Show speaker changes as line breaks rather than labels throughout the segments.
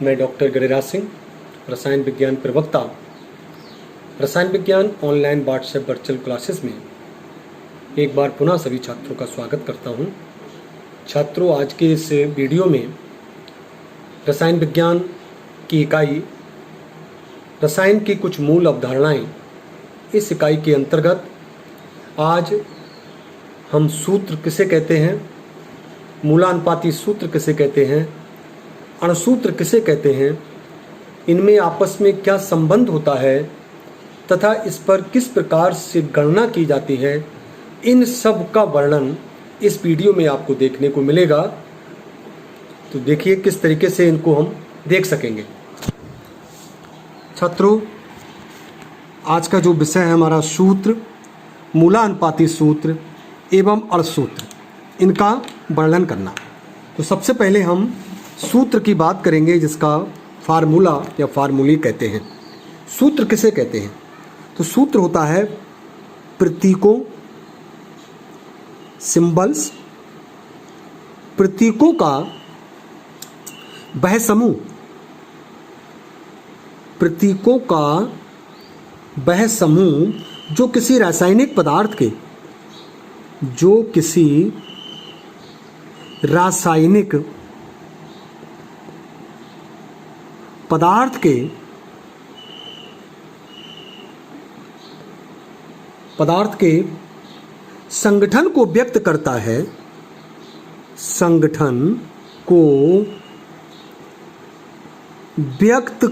मैं डॉक्टर गिरिराज सिंह, रसायन विज्ञान प्रवक्ता, रसायन विज्ञान ऑनलाइन व्हाट्सएप वर्चुअल क्लासेस में एक बार पुनः सभी छात्रों का स्वागत करता हूं। छात्रों, आज के इस वीडियो में रसायन विज्ञान की इकाई रसायन की कुछ मूल अवधारणाएं, इस इकाई के अंतर्गत आज हम सूत्र किसे कहते हैं, मूलानुपाती सूत्र किसे कहते हैं, अणुसूत्र किसे कहते हैं, इनमें आपस में क्या संबंध होता है तथा इस पर किस प्रकार से गणना की जाती है, इन सब का वर्णन इस वीडियो में आपको देखने को मिलेगा। तो देखिए किस तरीके से इनको हम देख सकेंगे। छात्रों, आज का जो विषय है हमारा सूत्र, मूलानुपाती सूत्र एवं अणुसूत्र, इनका वर्णन करना। तो सबसे पहले हम सूत्र की बात करेंगे, जिसका फार्मूला या फार्मूली कहते हैं। सूत्र किसे कहते हैं? तो सूत्र होता है प्रतीकों, सिंबल्स, प्रतीकों का वह समूह, प्रतीकों का वह समूह जो किसी रासायनिक पदार्थ के, जो किसी रासायनिक पदार्थ के संगठन को व्यक्त करता है, संगठन को व्यक्त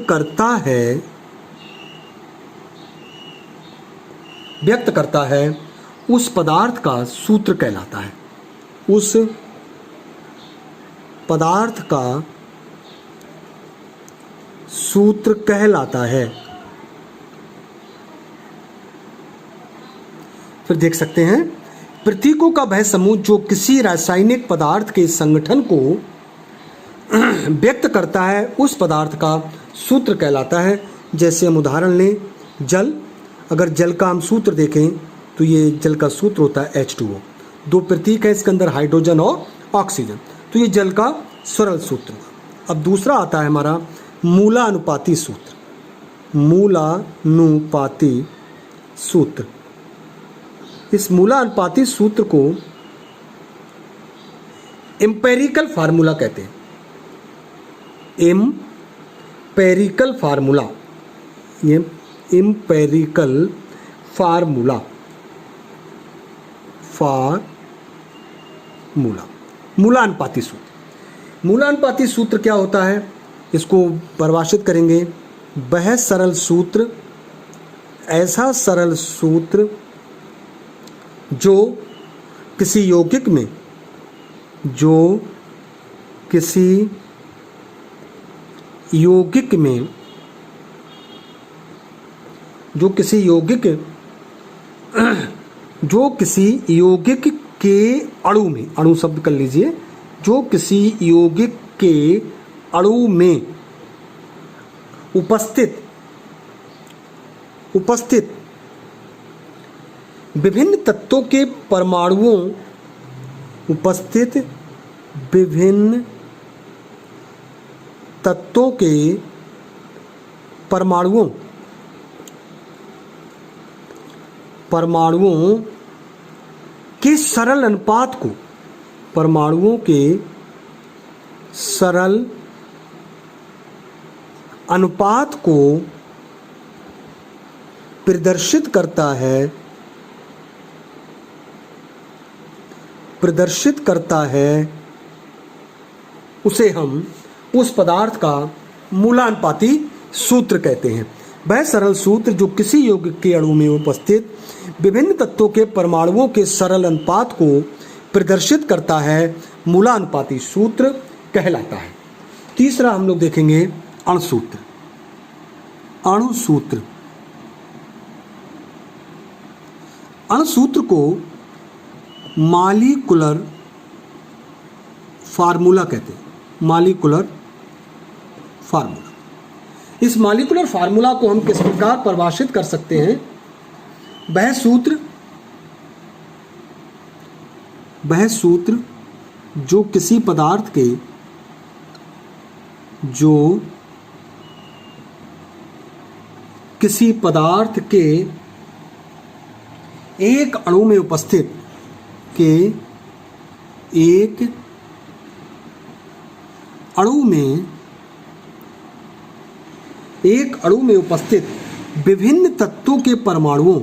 करता है, उस पदार्थ का सूत्र कहलाता है। उस पदार्थ का सूत्र कहलाता है। फिर देख सकते हैं, प्रतीकों का वह समूह जो किसी रासायनिक पदार्थ के संगठन को व्यक्त करता है, उस पदार्थ का सूत्र कहलाता है। जैसे हम उदाहरण लें, जल। अगर जल का हम सूत्र देखें तो ये जल का सूत्र होता है H2O। दो प्रतीक है इसके अंदर, हाइड्रोजन और ऑक्सीजन, तो ये जल का सरल सूत्र। अब दूसरा आता है हमारा मूलानुपाती सूत्र। मूलानुपाती सूत्र, इस मूलानुपाती सूत्र को एम्पेरिकल फार्मूला कहते हैं। एम्पेरिकल फार्मूला, ये एम्पेरिकल फार्मूला, मूलानुपाती सूत्र। मूलानुपाती सूत्र क्या होता है, इसको परिभाषित करेंगे। वह सरल सूत्र, ऐसा सरल सूत्र जो किसी यौगिक में, जो किसी यौगिक में, जो किसी यौगिक, जो किसी यौगिक के अणु में, अणु शब्द कर लीजिए, जो किसी यौगिक के अणु में उपस्थित विभिन्न तत्वों के परमाणुओं, उपस्थित विभिन्न तत्वों के परमाणुओं के सरल अनुपात को, परमाणुओं के सरल अनुपात को प्रदर्शित करता है, उसे हम उस पदार्थ का मूलानुपाती सूत्र कहते हैं। वह सरल सूत्र जो किसी यौगिक के अणु में उपस्थित विभिन्न तत्वों के परमाणुओं के सरल अनुपात को प्रदर्शित करता है, मूलानुपाती सूत्र कहलाता है। तीसरा हम लोग देखेंगे अणुसूत्र। अणुसूत्र, अणुसूत्र को मॉलिक्यूलर फार्मूला कहते हैं। मॉलिक्यूलर फार्मूला, इस मॉलिक्यूलर फार्मूला को हम किस प्रकार परिभाषित कर सकते हैं? वह सूत्र जो किसी पदार्थ के, जो किसी पदार्थ के एक अणु में उपस्थित एक अणु में उपस्थित विभिन्न तत्वों के परमाणुओं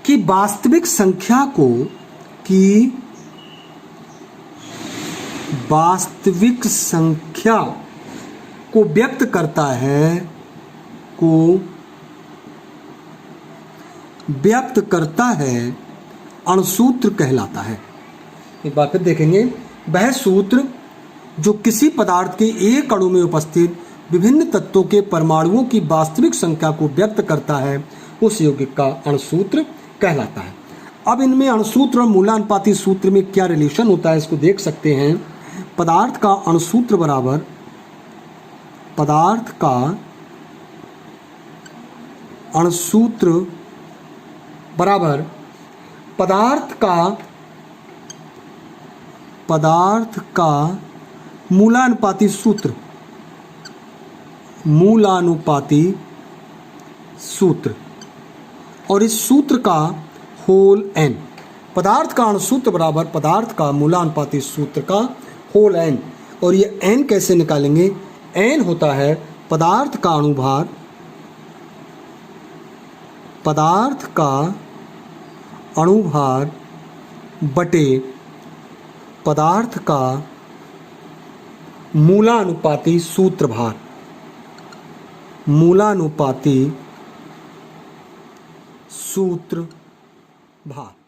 की वास्तविक संख्या को व्यक्त करता है अणुसूत्र कहलाता है। एक बार फिर देखेंगे, वह सूत्र जो किसी पदार्थ के एक अणु में उपस्थित विभिन्न तत्वों के परमाणुओं की वास्तविक संख्या को व्यक्त करता है उस यौगिक का अणुसूत्र कहलाता है। अब इनमें अणुसूत्र और मूलानुपाती सूत्र में क्या रिलेशन होता है इसको देख सकते हैं। पदार्थ का अणुसूत्र बराबर पदार्थ का मूलानुपाती सूत्र और इस सूत्र का होल n। पदार्थ का अणुसूत्र बराबर पदार्थ का मूलानुपाती सूत्र का होल n। और ये n कैसे निकालेंगे? n होता है पदार्थ का अणुभार बटे पदार्थ का मूलानुपाती सूत्र भार।